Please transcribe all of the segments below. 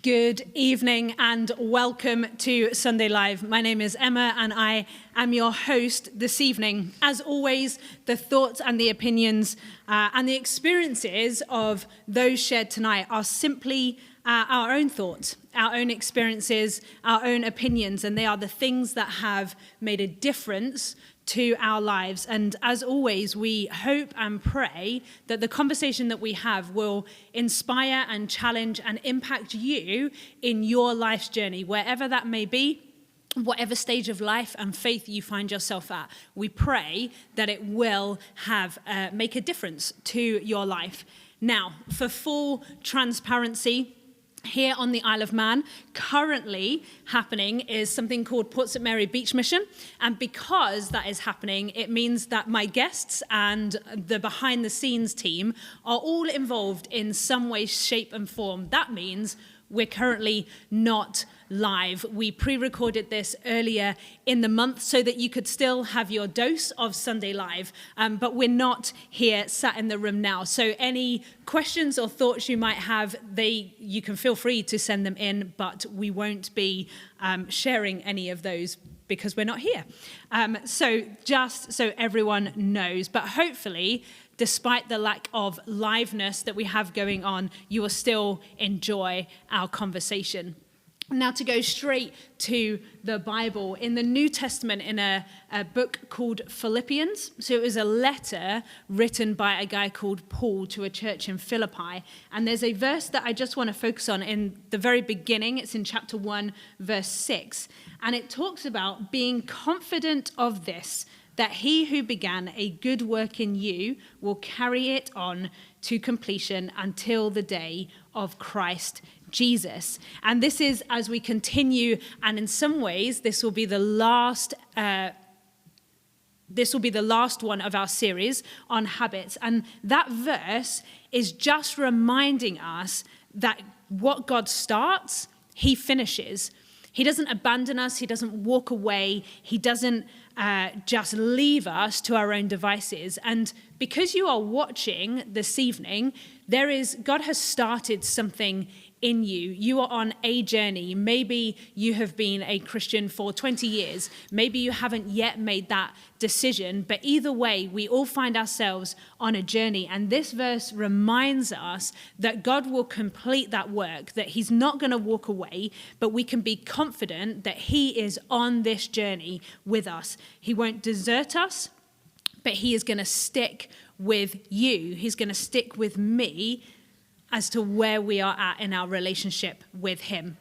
Good evening and welcome to Sunday Live. My name is Emma and I am your host this evening. As always, the thoughts and the opinions and the experiences of those shared tonight are simply our own thoughts, our own experiences, our own opinions, and they are the things that have made a difference to our lives. And as always, we hope and pray that the conversation that we have will inspire and challenge and impact you in your life's journey, wherever that may be, whatever stage of life and faith you find yourself at. We pray that it will make a difference to your life. Now, for full transparency, here on the Isle of Man, currently happening is something called Port St Mary Beach Mission. And because that is happening, it means that my guests and the behind the scenes team are all involved in some way, shape and form. That means we're currently not live. We pre-recorded this earlier in the month so that you could still have your dose of Sunday Live, but we're not here sat in the room now. So any questions or thoughts you might have, you can feel free to send them in, but we won't be sharing any of those because we're not here. So just so everyone knows, but hopefully, despite the lack of liveness that we have going on, you will still enjoy our conversation. Now, to go straight to the Bible, in the New Testament, in a book called Philippians, so it was a letter written by a guy called Paul to a church in Philippi, and there's a verse that I just want to focus on in the very beginning. It's in chapter 1, verse 6, and it talks about being confident of this, that he who began a good work in you will carry it on to completion until the day of Christ Jesus. And this is as we continue, and in some ways, this will be the last one of our series on habits. And that verse is just reminding us that what God starts, he finishes. He doesn't abandon us. He doesn't walk away. He doesn't just leave us to our own devices. And because you are watching this evening, God has started something in you. You are on a journey. Maybe you have been a Christian for 20 years. Maybe you haven't yet made that decision. But either way, we all find ourselves on a journey. And this verse reminds us that God will complete that work, that he's not going to walk away, but we can be confident that he is on this journey with us. He won't desert us, but he is going to stick with you. He's going to stick with me as to where we are at in our relationship with him.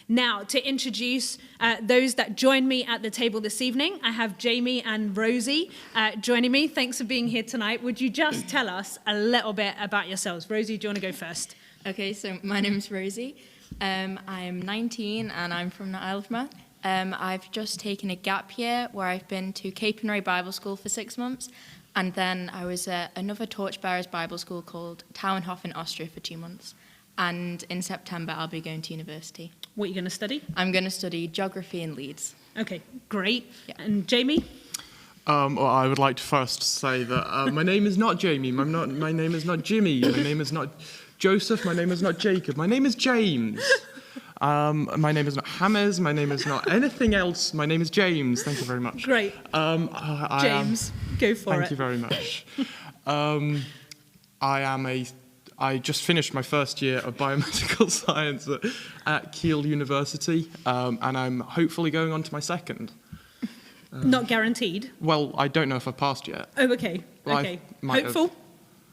Now, to introduce those that join me at the table this evening, I have Jamie and Rosie joining me. Thanks for being here tonight. Would you just tell us a little bit about yourselves? Rosie, do you want to go first? Okay, so my name is Rosie. I'm 19 and I'm from the Isle of Man. I've just taken a gap year where I've been to Capernwray Bible School for 6 months. And then I was at another Torchbearers Bible School called Tauernhof in Austria for 2 months. And in September, I'll be going to university. What are you going to study? I'm going to study geography in Leeds. Okay, great. Yeah. And Jamie? Well, I would like to first say that my name is not Jamie. My name is not Jimmy. My name is not Joseph. My name is not Jacob. My name is James. My name is not Hammers. My name is not anything else. My name is James. Thank you very much. Great. James, go for it. Thank you very much. I just finished my first year of biomedical science at Keele University, and I'm hopefully going on to my second. Not guaranteed? Well, I don't know if I've passed yet. Oh, okay. Well, okay. Hopeful?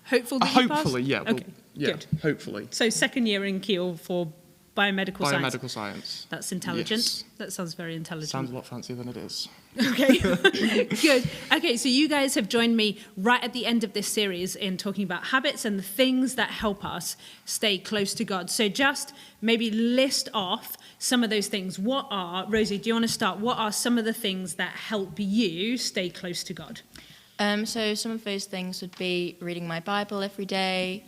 Hopeful that you hopefully, passed? yeah. Well, Okay, yeah, good. Hopefully. So second year in Keele for biomedical science. Biomedical science. That's intelligent. Yes. That sounds very intelligent. Sounds a lot fancier than it is. Okay, good. Okay, so you guys have joined me right at the end of this series in talking about habits and the things that help us stay close to God. So just maybe list off some of those things. Rosie, do you want to start? What are some of the things that help you stay close to God? So some of those things would be reading my Bible every day,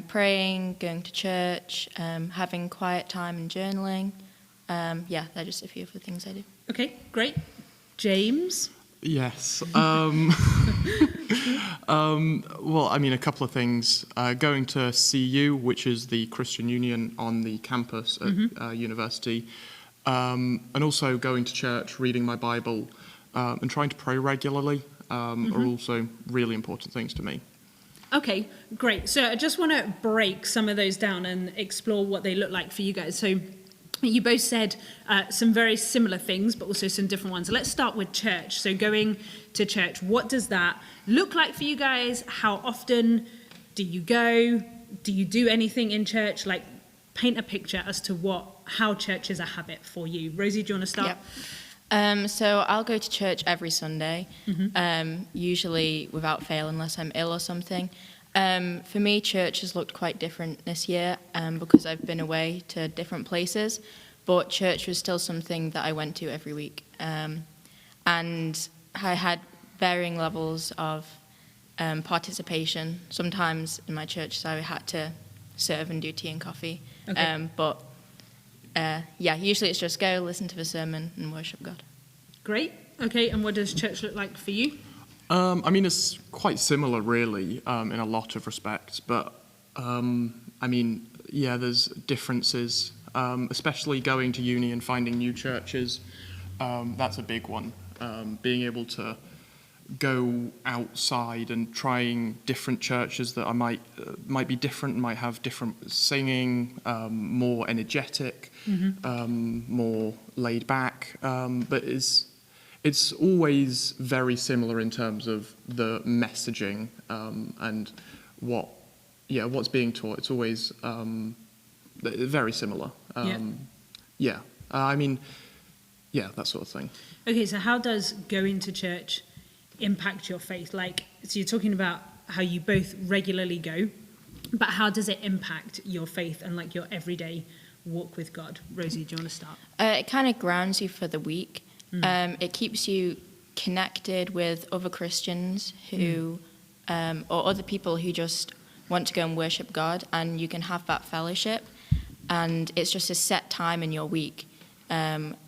praying, going to church, having quiet time and journaling. They're just a few of the things I do. Okay, great. James? Yes. Well, I mean, a couple of things. Going to CU, which is the Christian Union on the campus at university, and also going to church, reading my Bible, and trying to pray regularly are also really important things to me. Okay, great. So I just want to break some of those down and explore what they look like for you guys. So you both said some very similar things, but also some different ones. Let's start with church. So going to church, what does that look like for you guys? How often do you go? Do you do anything in church? Like, paint a picture as to how church is a habit for you. Rosie, do you want to start? Yep. So I'll go to church every Sunday, usually without fail unless I'm ill or something. For me, church has looked quite different this year because I've been away to different places, but church was still something that I went to every week. And I had varying levels of participation. Sometimes in my church, so I had to serve and do tea and coffee. Okay. Usually it's just go, listen to the sermon, and worship God. Great. Okay, and what does church look like for you? I mean, it's quite similar, really, in a lot of respects. But, I mean, yeah, there's differences, especially going to uni and finding new churches. That's a big one. Being able to go outside and trying different churches that I might be different, might have different singing, more energetic, more laid back, but it's always very similar in terms of the messaging and what's being taught. It's always very similar. I mean, that sort of thing. Okay, so how does going to church impact your faith? Like, so you're talking about how you both regularly go, but how does it impact your faith and like your everyday walk with God? Rosie, do you want to start? It kind of grounds you for the week. It keeps you connected with other Christians who, or other people who just want to go and worship God, and you can have that fellowship. And it's just a set time in your week,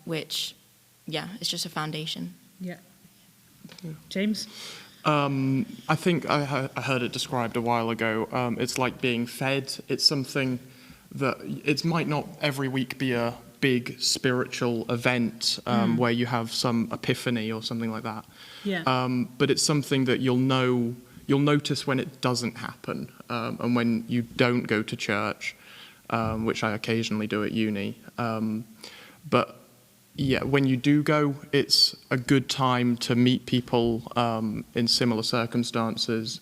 which, it's just a foundation. Yeah. James? I think I heard it described a while ago. It's like being fed. It's something that it might not every week be a big spiritual event where you have some epiphany or something like that. Yeah. But it's something that you'll notice when it doesn't happen, and when you don't go to church, which I occasionally do at uni. But yeah, when you do go, it's a good time to meet people in similar circumstances,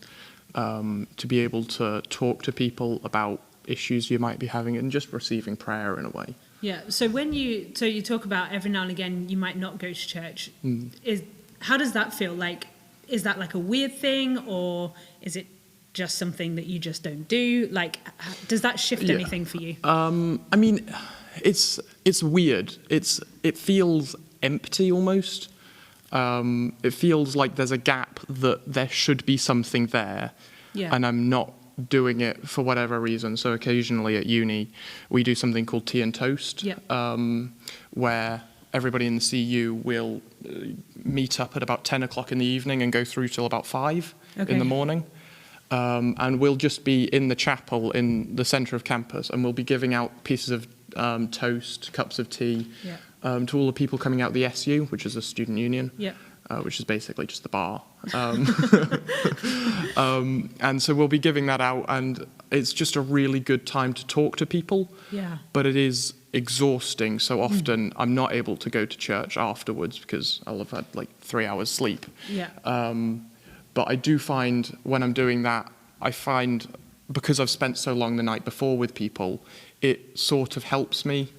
to be able to talk to people about issues you might be having, and just receiving prayer in a way. Yeah. So you talk about every now and again you might not go to church. How does that feel? Like, is that like a weird thing, or is it just something that you just don't do? Like, does that shift anything for you? I mean, it's weird. It feels empty almost. It feels like there's a gap that there should be something there, and I'm not doing it for whatever reason. So occasionally at uni, we do something called Tea and Toast, where everybody in the CU will meet up at about 10 o'clock in the evening and go through till about 5 in the morning. And we'll just be in the chapel in the centre of campus, and we'll be giving out pieces of toast, cups of tea, to all the people coming out the SU, which is a student union, which is basically just the bar. And so we'll be giving that out, and it's just a really good time to talk to people. But it is exhausting. So often I'm not able to go to church afterwards because I'll have had like 3 hours sleep. But I do find when I'm doing that, because I've spent so long the night before with people, it sort of helps me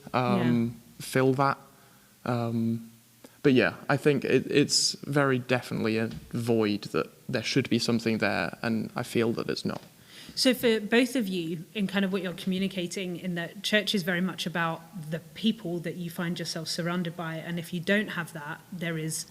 fill that. But yeah, I think it's very definitely a void that there should be something there, and I feel that it's not. So for both of you, in kind of what you're communicating, in that church is very much about the people that you find yourself surrounded by, and if you don't have that, there is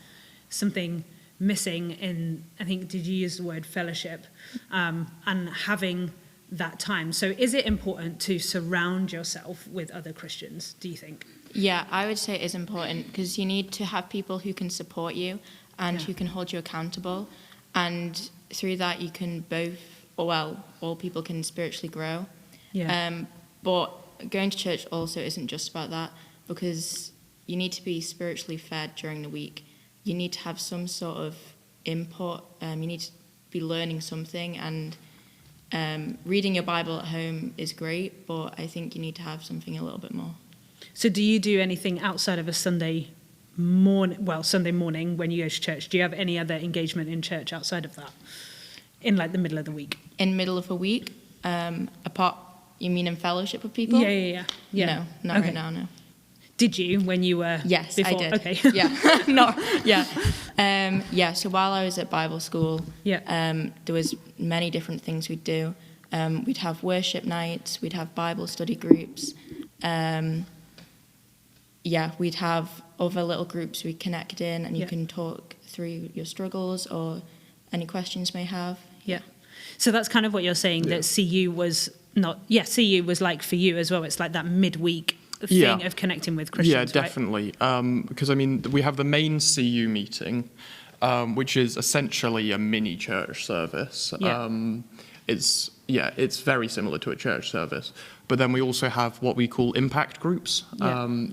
something missing in, I think, did you use the word fellowship, and having that time. So is it important to surround yourself with other Christians, do you think? Yeah, I would say it is important because you need to have people who can support you and Yeah. who can hold you accountable. And through that, you can all people can spiritually grow. Yeah. But going to church also isn't just about that, because you need to be spiritually fed during the week. You need to have some sort of input. You need to be learning something, and reading your Bible at home is great, but I think you need to have something a little bit more. So do you do anything outside of a Sunday morning when you go to church? Do you have any other engagement in church outside of that, in like the middle of the week? In middle of a week, you mean in fellowship with people? Yeah. No, not Okay. right now, no. Did you when you were Yes, before? I did. Okay. Yeah. So while I was at Bible school, Yeah. there was many different things we'd do. We'd have worship nights, we'd have Bible study groups. We'd have other little groups we connect in, and you Yeah. can talk through your struggles or any questions you may have. Yeah. So that's kind of what you're saying, that CU was CU was like for you as well. It's like that midweek thing Yeah. of connecting with Christians, Yeah, right? definitely. Because I mean, we have the main CU meeting, which is essentially a mini church service. Yeah. It's very similar to a church service. But then we also have what we call impact groups,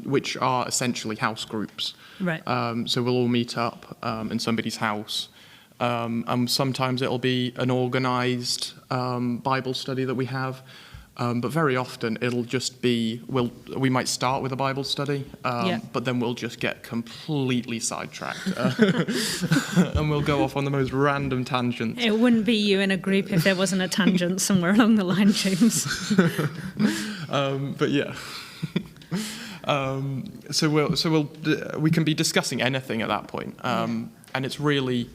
which are essentially house groups. Right. So we'll all meet up in somebody's house. And sometimes it'll be an organised Bible study that we have. But very often it'll just be, we might start with a Bible study, but then we'll just get completely sidetracked. And we'll go off on the most random tangents. It wouldn't be you in a group if there wasn't a tangent somewhere along the line, James. But yeah. We can be discussing anything at that point. And it's really,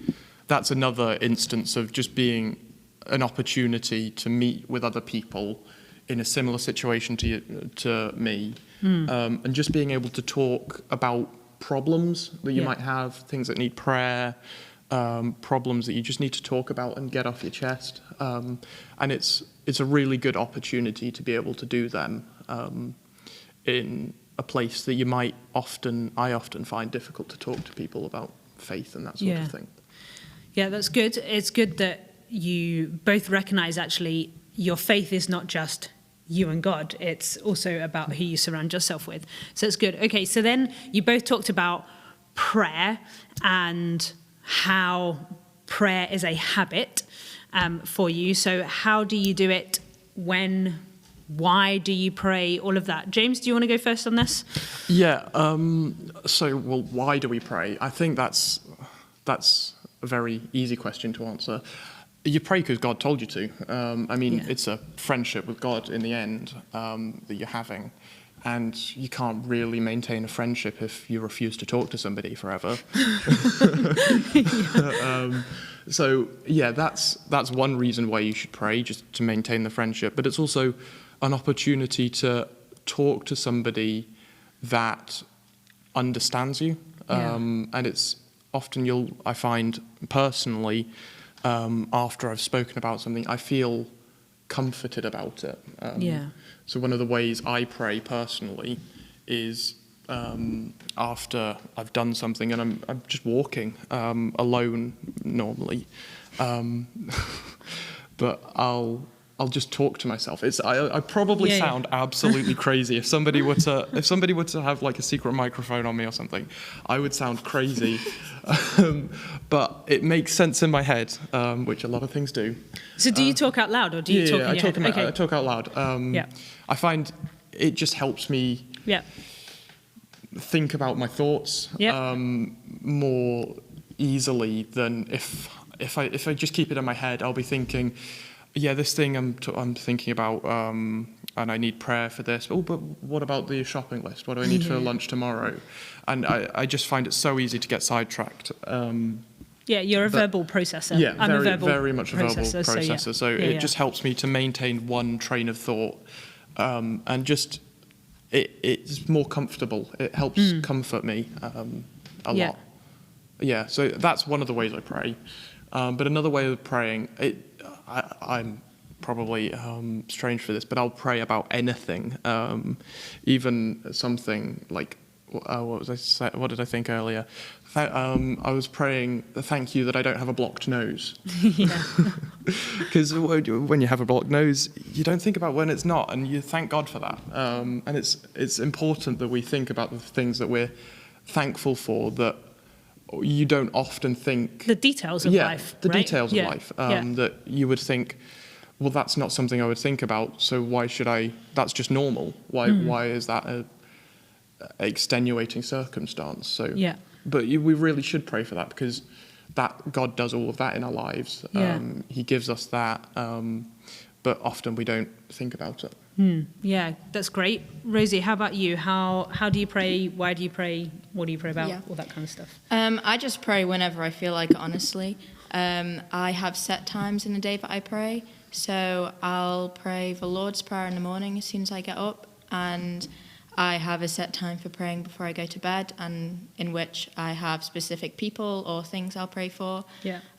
that's another instance of just being an opportunity to meet with other people in a similar situation to me, and just being able to talk about problems that you might have, things that need prayer, problems that you just need to talk about and get off your chest. And it's a really good opportunity to be able to do them in a place that I often find difficult to talk to people about faith and that sort of thing. Yeah, that's good. It's good that you both recognise actually your faith is not just you and God. It's also about who you surround yourself with. So it's good. Okay, so then you both talked about prayer and how prayer is a habit for you. So how do you do it? Why do you pray? All of that. James, do you want to go first on this? Yeah. Why do we pray? I think that's a very easy question to answer. You pray because God told you to. It's a friendship with God in the end that you're having. And you can't really maintain a friendship if you refuse to talk to somebody forever. That's one reason why you should pray, just to maintain the friendship. But it's also an opportunity to talk to somebody that understands you. And it's often I find personally, after I've spoken about something, I feel comforted about it. So one of the ways I pray personally is after I've done something and I'm just walking alone normally, but I'll just talk to myself. I probably sound absolutely crazy if somebody were to have like a secret microphone on me or something. I would sound crazy, but it makes sense in my head, which a lot of things do. So do you talk out loud or do you talk in your head? I talk out loud. I find it just helps me think about my thoughts more easily than if I just keep it in my head. I'll be thinking, this thing I'm thinking about, and I need prayer for this. Oh, but what about the shopping list? What do I need for lunch tomorrow? And I just find it so easy to get sidetracked. You're a verbal processor. Yeah, I'm very much a verbal processor. So it just helps me to maintain one train of thought, and just it's more comfortable. It helps comfort me a lot. Yeah, so that's one of the ways I pray. But another way of praying, I'm probably strange for this, but I'll pray about anything, even something like what did I think earlier? I was praying, thank you that I don't have a blocked nose. Yeah. Because when you have a blocked nose, you don't think about when it's not, and you thank God for that. And it's important that we think about the things that we're thankful for, that you don't often think. The details of life. The right? details of life. That you would think, well, that's not something I would think about, so why should I? That's just normal. Why is that a extenuating circumstance? So, but we really should pray for that, because that God does all of that in our lives. He gives us that, but often we don't think about it. Yeah, that's great. Rosie, how about you? How do you pray? Why do you pray? What do you pray about? All that kind of stuff. I just pray whenever I feel like it, honestly. I have set times in the day that I pray. So I'll pray the Lord's Prayer in the morning as soon as I get up, and I have a set time for praying before I go to bed, and in which I have specific people or things I'll pray for.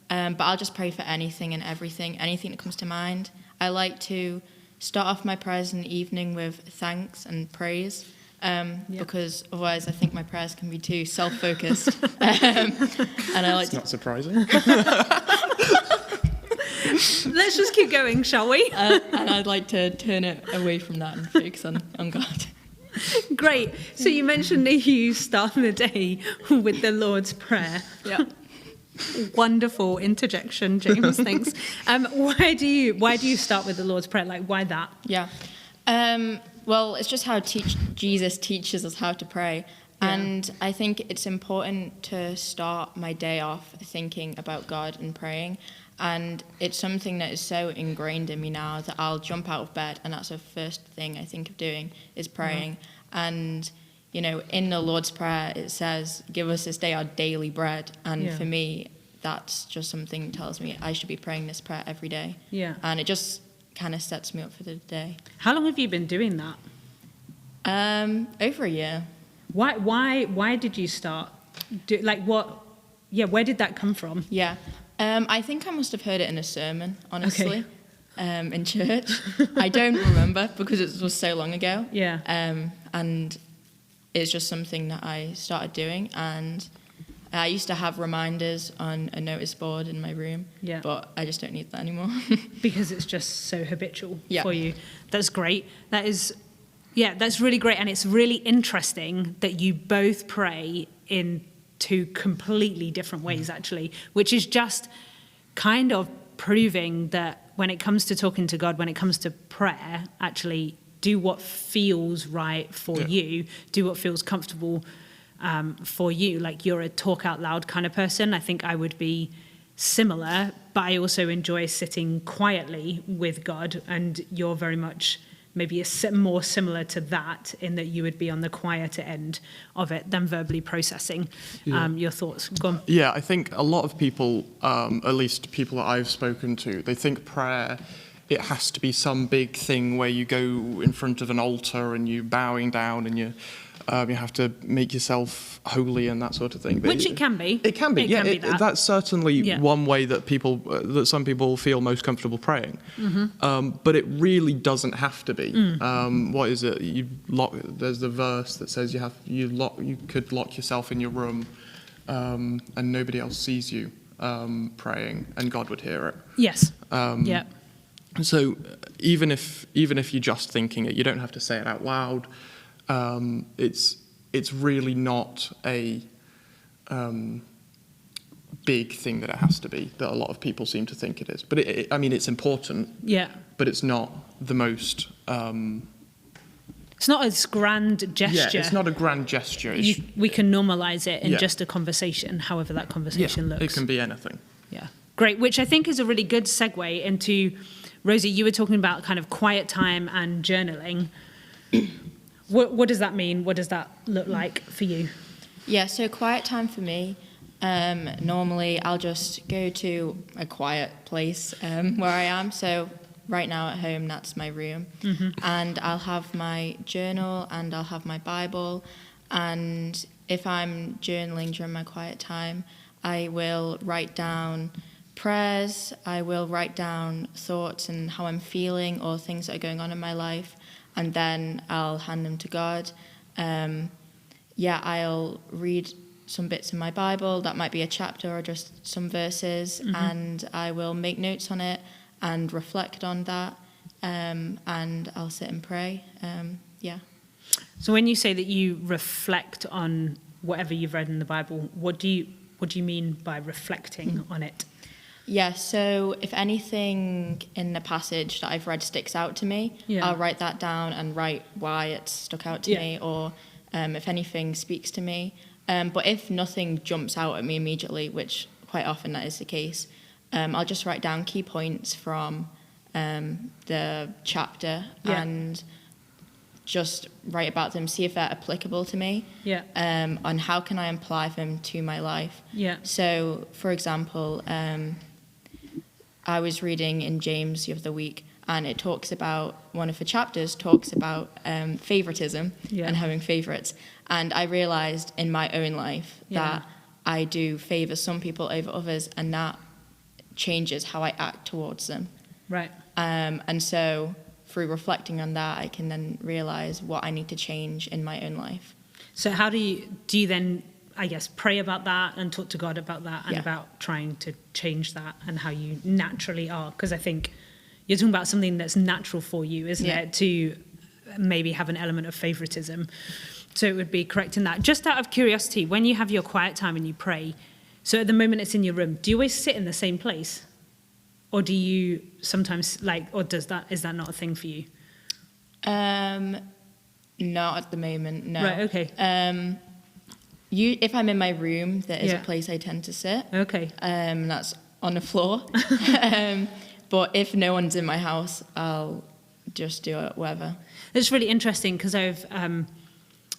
But I'll just pray for anything and everything, anything that comes to mind. I like to start off my prayers in the evening with thanks and praise, because otherwise I think my prayers can be too self-focused. And I like It's not surprising. Let's just keep going, shall we? And I'd like to turn it away from that and focus on God. Great. So you mentioned that you start the day with the Lord's Prayer. Yeah. Wonderful interjection, James. Thanks. Why do you start with the Lord's Prayer? Like, why that? Yeah. Well, it's just how Jesus teaches us how to pray. And I think it's important to start my day off thinking about God and praying. And it's something that is so ingrained in me now that I'll jump out of bed, and that's the first thing I think of doing is praying. And, you know, in the Lord's Prayer, it says, give us this day our daily bread. And for me, that's just something that tells me I should be praying this prayer every day. Yeah. And it just kind of sets me up for the day. How long have you been doing that? Over a year. Why did you start? Where did that come from? Yeah. I think I must have heard it in a sermon, honestly, in church. I don't remember because it was so long ago. Yeah. And it's just something that I started doing. And I used to have reminders on a notice board in my room, but I just don't need that anymore. Because it's just so habitual for you. That's great. That's really great. And it's really interesting that you both pray in two completely different ways, actually, which is just kind of proving that when it comes to talking to God, when it comes to prayer, actually do what feels right for you, do what feels comfortable for you. Like, you're a talk out loud kind of person. I think I would be similar, but I also enjoy sitting quietly with God, and you're very much maybe more similar to that, in that you would be on the quieter end of it than verbally processing your thoughts. Go on. Yeah, I think a lot of people, at least people that I've spoken to, they think prayer, it has to be some big thing where you go in front of an altar and you're bowing down and you have to make yourself holy and that sort of thing. But Which it can be. It can be, that's certainly one way that that some people feel most comfortable praying. But it really doesn't have to be. What is it? There's the verse that says you could lock yourself in your room and nobody else sees you praying, and God would hear it. Yes. So even if you're just thinking it, you don't have to say it out loud. It's really not a big thing that it has to be, that a lot of people seem to think it is. But it's important. Yeah. But it's not the most. It's not a grand gesture. Yeah, it's not a grand gesture. We can normalize it in just a conversation, however that conversation looks. It can be anything. Yeah, great. Which I think is a really good segue into, Rosie, you were talking about kind of quiet time and journaling. What does that mean? What does that look like for you? Yeah, so quiet time for me, normally I'll just go to a quiet place where I am. So right now at home, that's my room. And I'll have my journal and I'll have my Bible. And if I'm journaling during my quiet time, I will write down prayers, I will write down thoughts and how I'm feeling or things that are going on in my life. And then I'll hand them to God. I'll read some bits in my Bible. That might be a chapter or just some verses, and I will make notes on it and reflect on that, and I'll sit and pray. So when you say that you reflect on whatever you've read in the Bible, what do you mean by reflecting on it? Yeah, so if anything in the passage that I've read sticks out to me, Yeah. I'll write that down and write why it stuck out to Yeah. me, or if anything speaks to me. But if nothing jumps out at me immediately, which quite often that is the case, I'll just write down key points from the chapter Yeah. and just write about them, see if they're applicable to me, Yeah. and how can I apply them to my life. Yeah. So, for example, I was reading in James the other week, and it talks about, one of the chapters talks about favoritism Yeah. and having favorites. And I realized in my own life Yeah. that I do favor some people over others, and that changes how I act towards them. Right. And so through reflecting on that, I can then realize what I need to change in my own life. So how do you then, I guess, pray about that and talk to God about that and Yeah. about trying to change that and how you naturally are? Because I think you're talking about something that's natural for you, isn't Yeah. it? To maybe have an element of favoritism. So it would be correcting that. Just out of curiosity, when you have your quiet time and you pray, so at the moment it's in your room, do you always sit in the same place? Or do you sometimes is that not a thing for you? Not at the moment, no. Right, okay. If I'm in my room, there is Yeah. a place I tend to sit. Okay. That's on the floor. But if no one's in my house, I'll just do it wherever. It's really interesting because I've,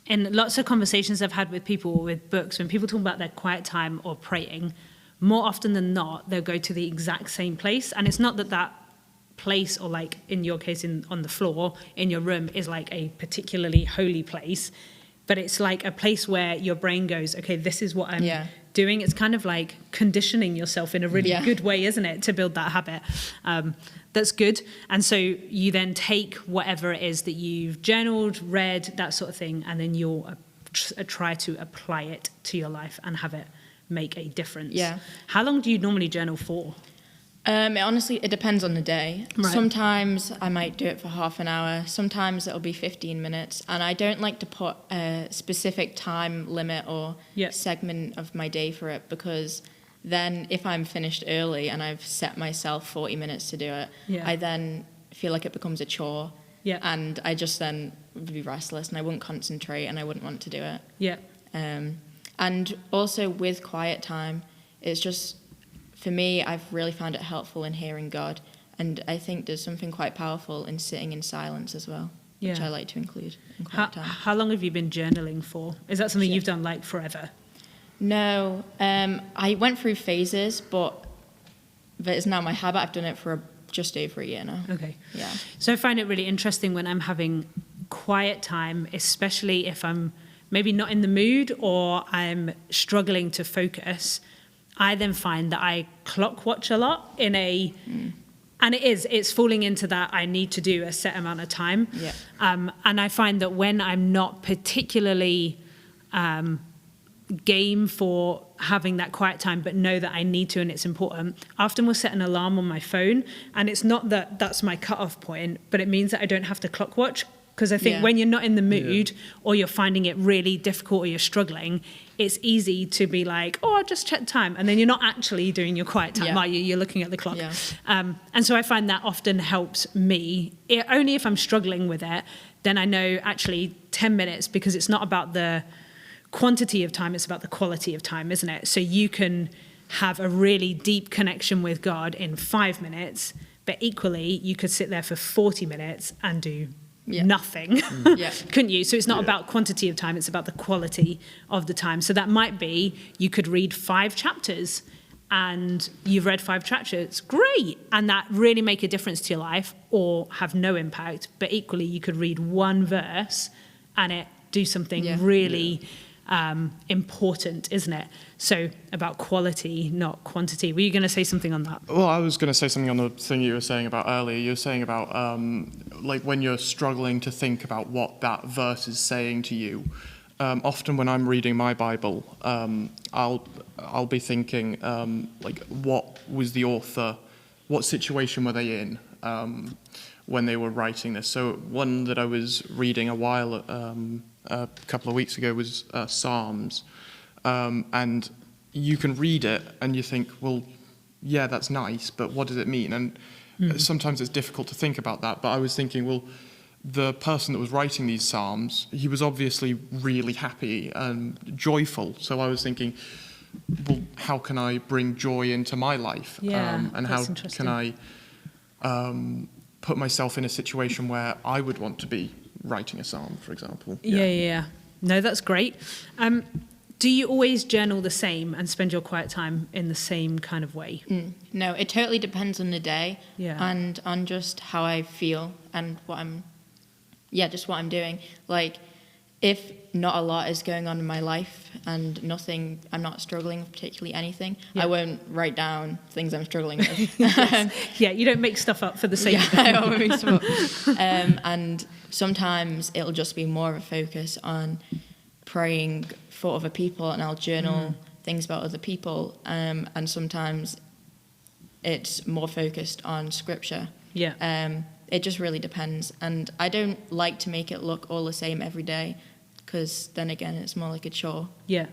in lots of conversations I've had with people with books, when people talk about their quiet time or praying, more often than not, they'll go to the exact same place. And it's not that place, or like in your case, on the floor in your room, is like a particularly holy place, but it's like a place where your brain goes, okay, this is what I'm doing. It's kind of like conditioning yourself in a really good way, isn't it, to build that habit. That's good. And so you then take whatever it is that you've journaled, read, that sort of thing, and then you'll try to apply it to your life and have it make a difference. Yeah. How long do you normally journal for? It depends on the day. Right. Sometimes I might do it for half an hour. Sometimes it'll be 15 minutes. And I don't like to put a specific time limit or segment of my day for it, because then if I'm finished early and I've set myself 40 minutes to do it, I then feel like it becomes a chore. Yeah. And I just then would be restless and I wouldn't concentrate and I wouldn't want to do it. Yeah. And also with quiet time, it's just, for me, I've really found it helpful in hearing God. And I think there's something quite powerful in sitting in silence as well, which I like to include in quiet time. How long have you been journaling for? Is that something you've done like forever? No, I went through phases, but that is now my habit. I've done it for just over a year now. Okay. Yeah. So I find it really interesting when I'm having quiet time, especially if I'm maybe not in the mood or I'm struggling to focus. I then find that I clock watch a lot and it's falling into that I need to do a set amount of time. Yeah. And I find that when I'm not particularly game for having that quiet time, but know that I need to and it's important, I often will set an alarm on my phone. And it's not that that's my cutoff point, but it means that I don't have to clock watch. Because I think when you're not in the mood or you're finding it really difficult or you're struggling, it's easy to be like, oh, I'll just check time. And then you're not actually doing your quiet time, are you? You're looking at the clock. Yeah. And so I find that often helps me. Only if I'm struggling with it, then I know actually 10 minutes, because it's not about the quantity of time, it's about the quality of time, isn't it? So you can have a really deep connection with God in 5 minutes, but equally you could sit there for 40 minutes and do nothing, couldn't you? So it's not about quantity of time, it's about the quality of the time. So that might be, you could read 5 chapters and you've read 5 chapters, great, and that really make a difference to your life, or have no impact, but equally you could read 1 verse and it do something really important, isn't it? So about quality, not quantity. Were you going to say something on that? Well, I was going to say something on the thing you were saying about earlier. You were saying about like when you're struggling to think about what that verse is saying to you. often when I'm reading my Bible, I'll be thinking like, what was the author, what situation were they in when they were writing this? So one that I was reading a couple of weeks ago was Psalms, and you can read it and you think, well, yeah, that's nice, but what does it mean? And sometimes it's difficult to think about that. But I was thinking, well, the person that was writing these psalms, he was obviously really happy and joyful. So I was thinking, well, how can I bring joy into my life? And how can I put myself in a situation where I would want to be writing a psalm, for example? Yeah. No, that's great. Do you always journal the same and spend your quiet time in the same kind of way? No, it totally depends on the day and on just how I feel and just what I'm doing. Like, if not a lot is going on in my life and I'm not struggling with particularly anything, I won't write down things I'm struggling with. Yeah, you don't make stuff up for the sake of it. I won't make stuff up. And sometimes it'll just be more of a focus on praying for other people, and I'll journal things about other people. And sometimes it's more focused on scripture. Yeah. It just really depends. And I don't like to make it look all the same every day, because then again, it's more like a chore. Yeah.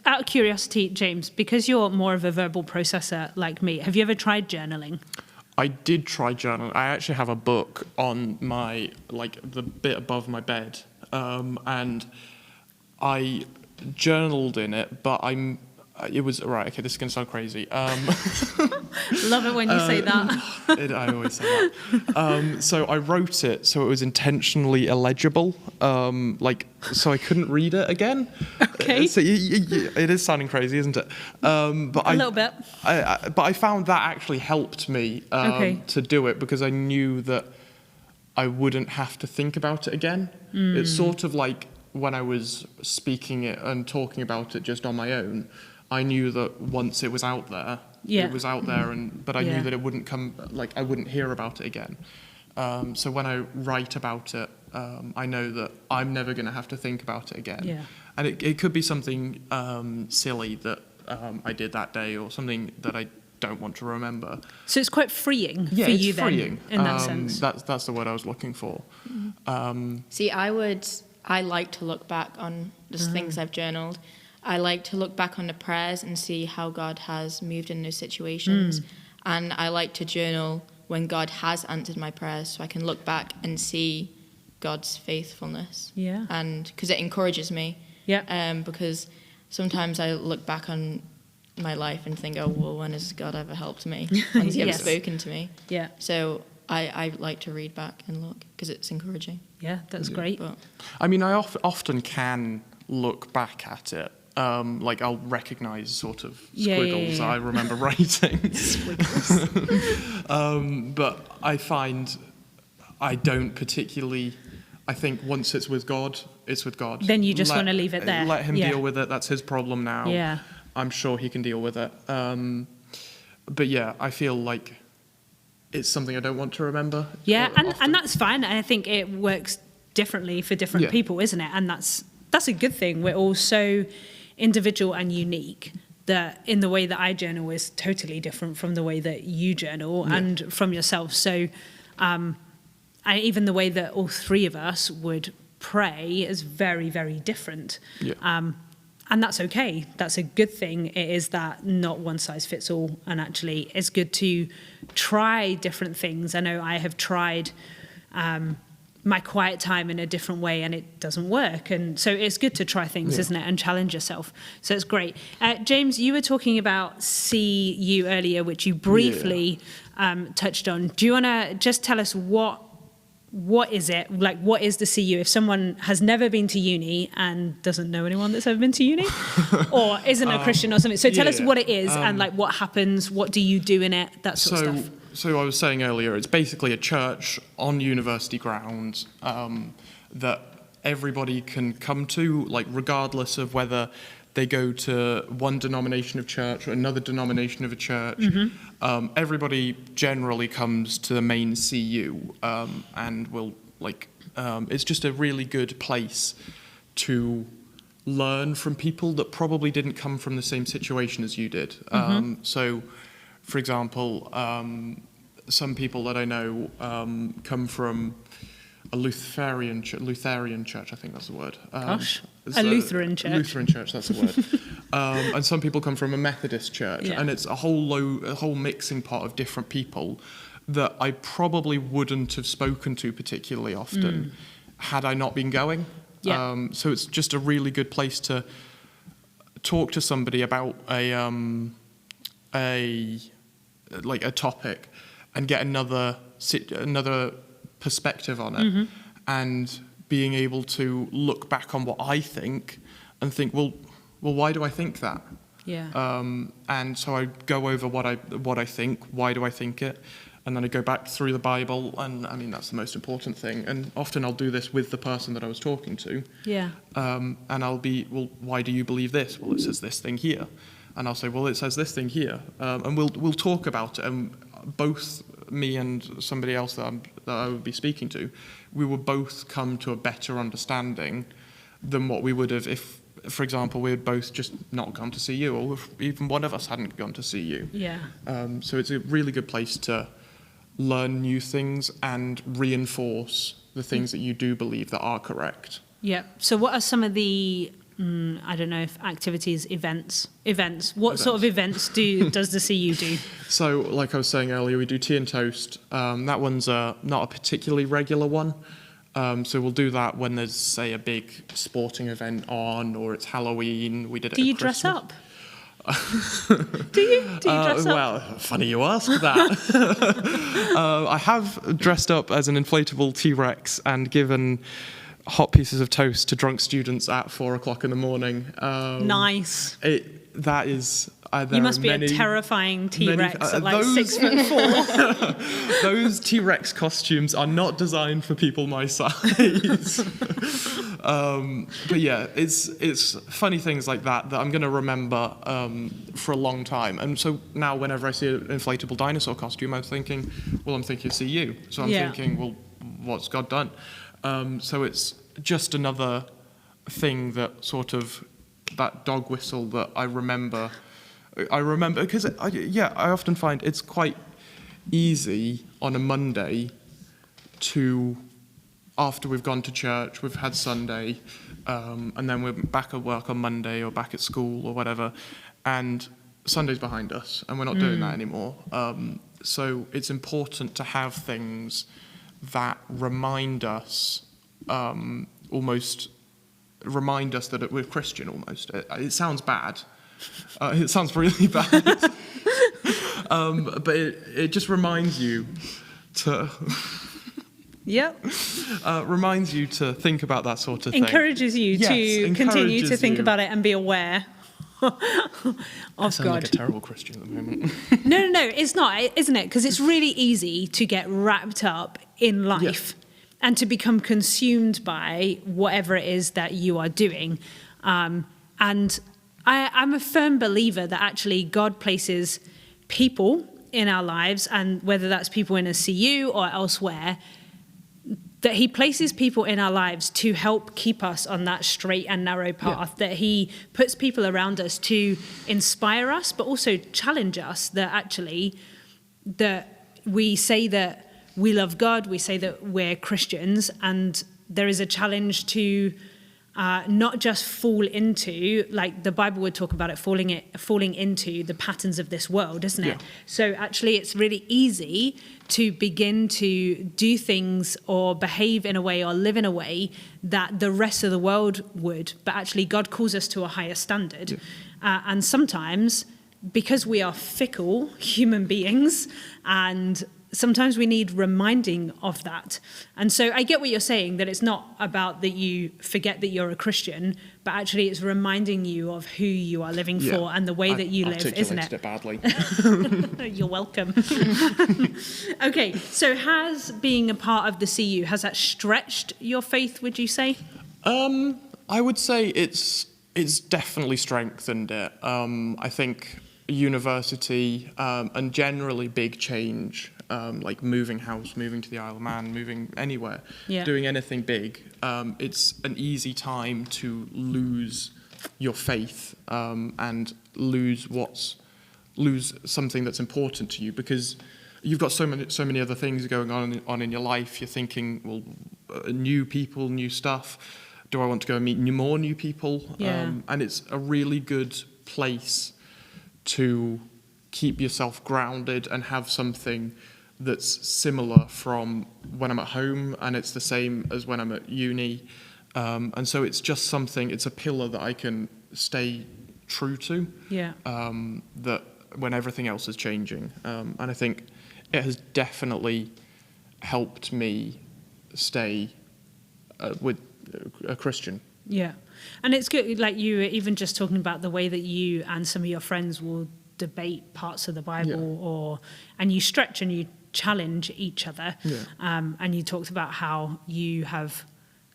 Out of curiosity, James, because you're more of a verbal processor like me, have you ever tried journaling? I did try journaling. I actually have a book on the bit above my bed, and I journaled in it, but it was right. Okay, this is gonna sound crazy. Love it when you say that. I always say that. So I wrote it so it was intentionally illegible, so I couldn't read it again. Okay. So it is sounding crazy, isn't it? But a little bit. But I found that actually helped me to do it, because I knew that I wouldn't have to think about it again. It's sort of like when I was speaking it and talking about it just on my own. I knew that once it was out there, it was out there, but I knew that it wouldn't come, I wouldn't hear about it again. So when I write about it, I know that I'm never going to have to think about it again. Yeah. And it could be something silly that I did that day, or something that I don't want to remember. So it's quite freeing for you then, in that sense. That's the word I was looking for. See, I like to look back on the things I've journaled. I like to look back on the prayers and see how God has moved in those situations. And I like to journal when God has answered my prayers, so I can look back and see God's faithfulness. Yeah. And because it encourages me. Yeah. Because sometimes I look back on my life and think, oh, well, when has God ever helped me? When's he ever spoken to me? Yeah. So I like to read back and look, because it's encouraging. Yeah, that's great. But I mean, I often can look back at it. I'll recognise sort of squiggles I remember writing. But I find I don't particularly. I think once it's with God, it's with God. Then you just want to leave it there. Let him deal with it. That's his problem now. Yeah. I'm sure he can deal with it. But yeah, I feel like it's something I don't want to remember. Yeah, often. and that's fine. I think it works differently for different people, isn't it? And that's a good thing. We're all so individual and unique that in the way that I journal is totally different from the way that you journal and from yourself. So even the way that all three of us would pray is very, very different. Yeah. And that's okay. That's a good thing. It is that not one size fits all. And actually, it's good to try different things. I know I have tried my quiet time in a different way and it doesn't work. And so it's good to try things, isn't it? And challenge yourself. So it's great. James, you were talking about CU earlier, which you briefly touched on. Do you want to just tell us what is it? Like, what is the CU? If someone has never been to uni and doesn't know anyone that's ever been to uni or isn't a Christian or something. So tell us what it is and like what happens, what do you do in it, that sort of stuff. So I was saying earlier, it's basically a church on university grounds that everybody can come to, like regardless of whether they go to one denomination of church or another denomination of a church. Everybody generally comes to the main CU and will it's just a really good place to learn from people that probably didn't come from the same situation as you did. So, for example, some people that I know come from a Lutheran church, I think that's the word. Gosh, it's a Lutheran church. Lutheran church, that's the word. And some people come from a Methodist church, Yeah. and it's a whole mixing pot of different people that I probably wouldn't have spoken to particularly often had I not been going. Yeah. So it's just a really good place to talk to somebody about a topic and get another perspective on it, and being able to look back on what I think and think, well, why do I think that? Yeah. And so I go over what I think, why do I think it, and then I go back through the Bible, and I mean that's the most important thing. And often I'll do this with the person that I was talking to. Yeah. And I'll be, well, why do you believe this? Well, it says this thing here, and I'll say, well, it says this thing here, and we'll talk about it. And both me and somebody else that I would be speaking to, we would both come to a better understanding than what we would have if, for example, we had both just not gone to see you, or if even one of us hadn't gone to see you. Yeah. So it's a really good place to learn new things and reinforce the things that you do believe that are correct. Yeah. So what are some of the, I don't know if activities, events? What sort of events does the CU do? So like I was saying earlier, we do tea and toast. That one's not a particularly regular one. So we'll do that when there's, say, a big sporting event on, or it's Halloween. We did it. Do you at dress Christmas. up? Do you dress up? Well, funny you ask that. I have dressed up as an inflatable T-Rex and given hot pieces of toast to drunk students at 4 o'clock in the morning. Nice. That is. You must be a terrifying T-Rex at like 6'4". Those T-Rex costumes are not designed for people my size. But yeah, it's funny things like that I'm going to remember for a long time. And so now whenever I see an inflatable dinosaur costume, I'm thinking CU. So I'm thinking, well, what's God done? So it's just another thing that sort of, that dog whistle that I remember because I often find it's quite easy on a Monday to, after we've gone to church, we've had Sunday, and then we're back at work on Monday or back at school or whatever, and Sunday's behind us and we're not doing that anymore. So it's important to have things that remind us that we're Christian almost. It sounds bad. It sounds really bad. But it just reminds you to... Yep. Reminds you to think about that sort of thing. Encourages you to continue to think about it and be aware of I sound God. like a terrible Christian at the moment. No, it's not, isn't it? Because it's really easy to get wrapped up in life and to become consumed by whatever it is that you are doing. And I'm a firm believer that actually God places people in our lives, and whether that's people in a CU or elsewhere, that he places people in our lives to help keep us on that straight and narrow path, that he puts people around us to inspire us, but also challenge us, that actually that we say that we love God, we say that we're Christians, and there is a challenge to not just fall into, like the Bible would talk about it, falling into the patterns of this world, isn't it? Yeah. So actually it's really easy to begin to do things or behave in a way or live in a way that the rest of the world would, but actually God calls us to a higher standard. And sometimes, because we are fickle human beings, and sometimes we need reminding of that. And so I get what you're saying, that it's not about that you forget that you're a Christian, but actually it's reminding you of who you are living for and the way that you live, isn't it? It badly. You're welcome. Okay, so has being a part of the CU, has that stretched your faith, would you say? I would say it's definitely strengthened it. I think university and generally big change like moving house, moving to the Isle of Man, moving anywhere, Yeah. doing anything big, it's an easy time to lose your faith and lose something that's important to you, because you've got so many other things going on in your life. You're thinking, well, new people, new stuff. Do I want to go and meet more new people? Yeah. And it's a really good place to keep yourself grounded and have something that's similar from when I'm at home, and it's the same as when I'm at uni. And so it's just something, it's a pillar that I can stay true to, Yeah. that when everything else is changing. And I think it has definitely helped me stay with a Christian. Yeah. And it's good, like you were even just talking about the way that you and some of your friends will debate parts of the Bible, and you stretch and you challenge each other. Yeah. And you talked about how you have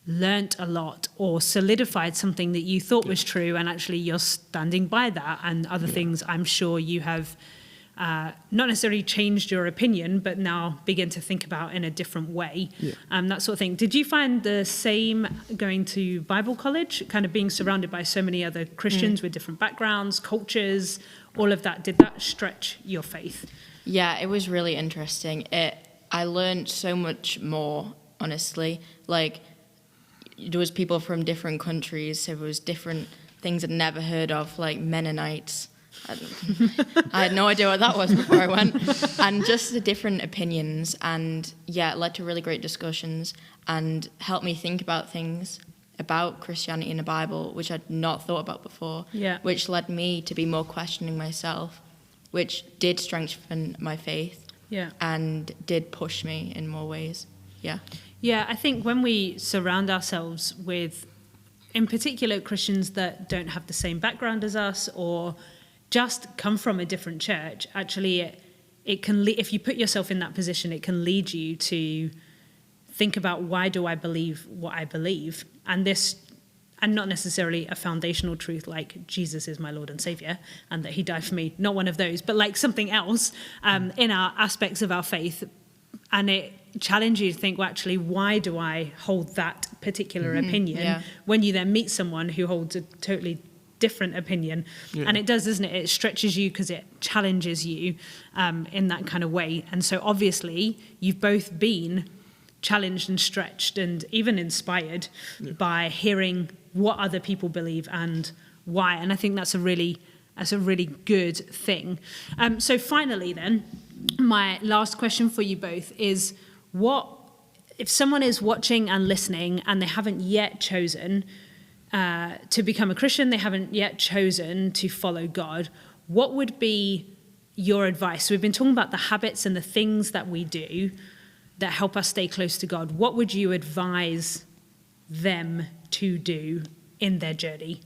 learnt a lot or solidified something that you thought was true, and actually you're standing by that, and other things I'm sure you have not necessarily changed your opinion, but now begin to think about in a different way, that sort of thing. Did you find the same going to Bible college, kind of being surrounded by so many other Christians with different backgrounds, cultures, all of that? Did that stretch your faith? Yeah, it was really interesting. I learned so much more, honestly. Like, there was people from different countries, so there was different things I'd never heard of, like Mennonites. I had no idea what that was before I went. And just the different opinions, and it led to really great discussions and helped me think about things about Christianity in the Bible, which I'd not thought about before, which led me to be more questioning myself, which did strengthen my faith and did push me in more ways. Yeah, I think when we surround ourselves with, in particular, Christians that don't have the same background as us or just come from a different church, actually it can, if you put yourself in that position, it can lead you to think about, why do I believe what I believe? And not necessarily a foundational truth like Jesus is my Lord and Savior and that he died for me, not one of those, but like something else in our aspects of our faith. And it challenges you to think, well, actually, why do I hold that particular opinion? When you then meet someone who holds a totally different opinion. And it does, doesn't it? It stretches you because it challenges you in that kind of way. And so obviously you've both been challenged and stretched and even inspired by hearing what other people believe and why. And I think that's a really good thing. So finally then, my last question for you both is, what if someone is watching and listening and they haven't yet chosen to become a Christian, they haven't yet chosen to follow God, what would be your advice? So we've been talking about the habits and the things that we do that help us stay close to God. What would you advise them to do in their journey?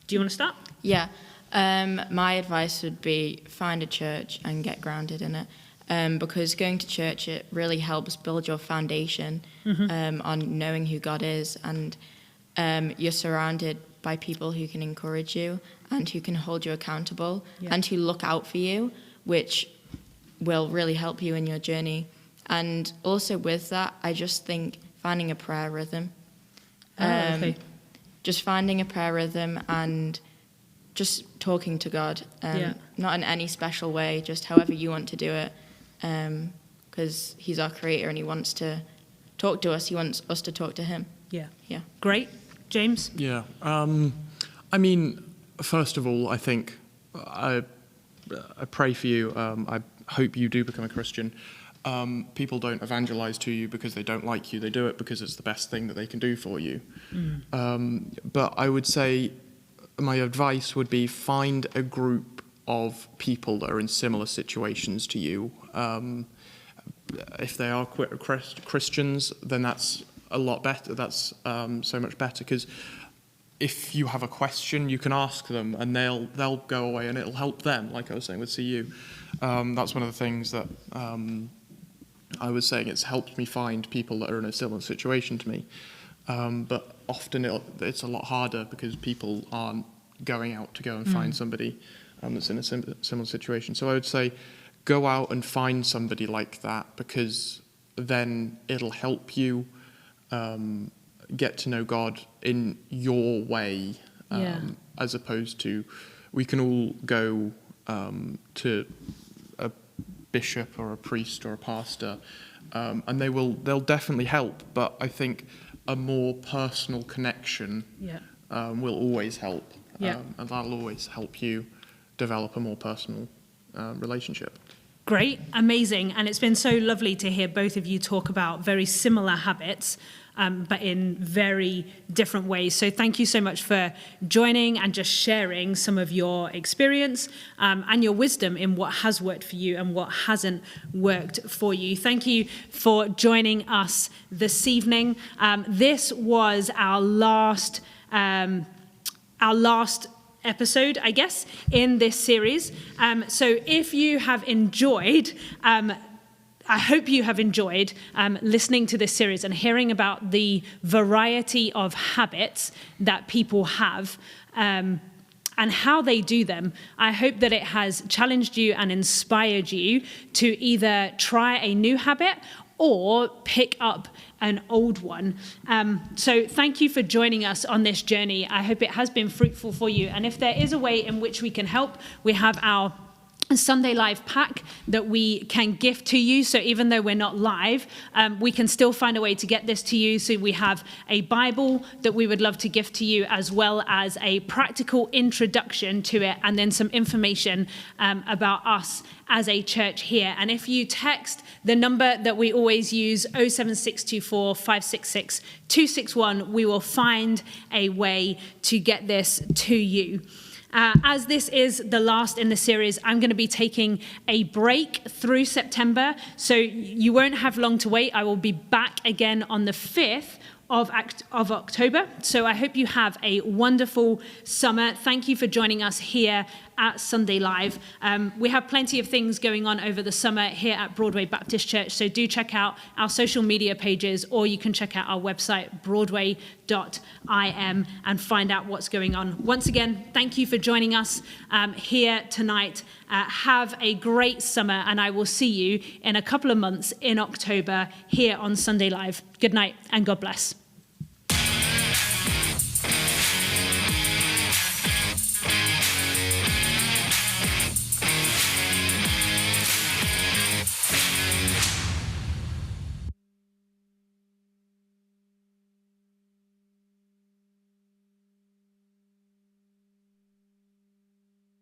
Do you want to start? Yeah. My advice would be find a church and get grounded in it. Because going to church, it really helps build your foundation on knowing who God is, and you're surrounded by people who can encourage you and who can hold you accountable and who look out for you, which will really help you in your journey. And also with that, I just think finding a prayer rhythm. Just finding a prayer rhythm and just talking to God, not in any special way, just however you want to do it, because he's our creator and he wants to talk to us. He wants us to talk to him. Yeah. Great. James? Yeah. I mean, first of all, I think I pray for you. I hope you do become a Christian. People don't evangelize to you because they don't like you. They do it because it's the best thing that they can do for you. But I would say my advice would be find a group of people that are in similar situations to you. If they are Christians, then that's a lot better. That's so much better, because if you have a question, you can ask them and they'll go away and it'll help them, like I was saying with CU. That's one of the things that I was saying, it's helped me find people that are in a similar situation to me. But often it's a lot harder because people aren't going out to go and find somebody that's in a similar situation. So I would say go out and find somebody like that, because then it'll help you get to know God in your way, as opposed to, we can all go to a bishop or a priest or a pastor, and they'll definitely help, but I think a more personal connection will always help, and that'll always help you develop a more personal relationship. Great, amazing. And it's been so lovely to hear both of you talk about very similar habits, but in very different ways. So thank you so much for joining and just sharing some of your experience and your wisdom in what has worked for you and what hasn't worked for you. Thank you for joining us this evening. This was our last episode, I guess, in this series. So if you have enjoyed, I hope you have enjoyed listening to this series and hearing about the variety of habits that people have and how they do them. I hope that it has challenged you and inspired you to either try a new habit or pick up an old one. So thank you for joining us on this journey. I hope it has been fruitful for you. And if there is a way in which we can help, we have our Sunday Live pack that we can gift to you. So even though we're not live, we can still find a way to get this to you. So we have a Bible that we would love to gift to you, as well as a practical introduction to it, and then some information about us as a church here. And if you text the number that we always use, 07624 566 261, we will find a way to get this to you. As this is the last in the series, I'm going to be taking a break through September, so you won't have long to wait. I will be back again on the 5th of October. So I hope you have a wonderful summer. Thank you for joining us here at Sunday Live. We have plenty of things going on over the summer here at Broadway Baptist Church, so do check out our social media pages, or you can check out our website, broadway.im, and find out what's going on. Once again, thank you for joining us here tonight. Have a great summer, and I will see you in a couple of months in October here on Sunday Live. Good night, and God bless.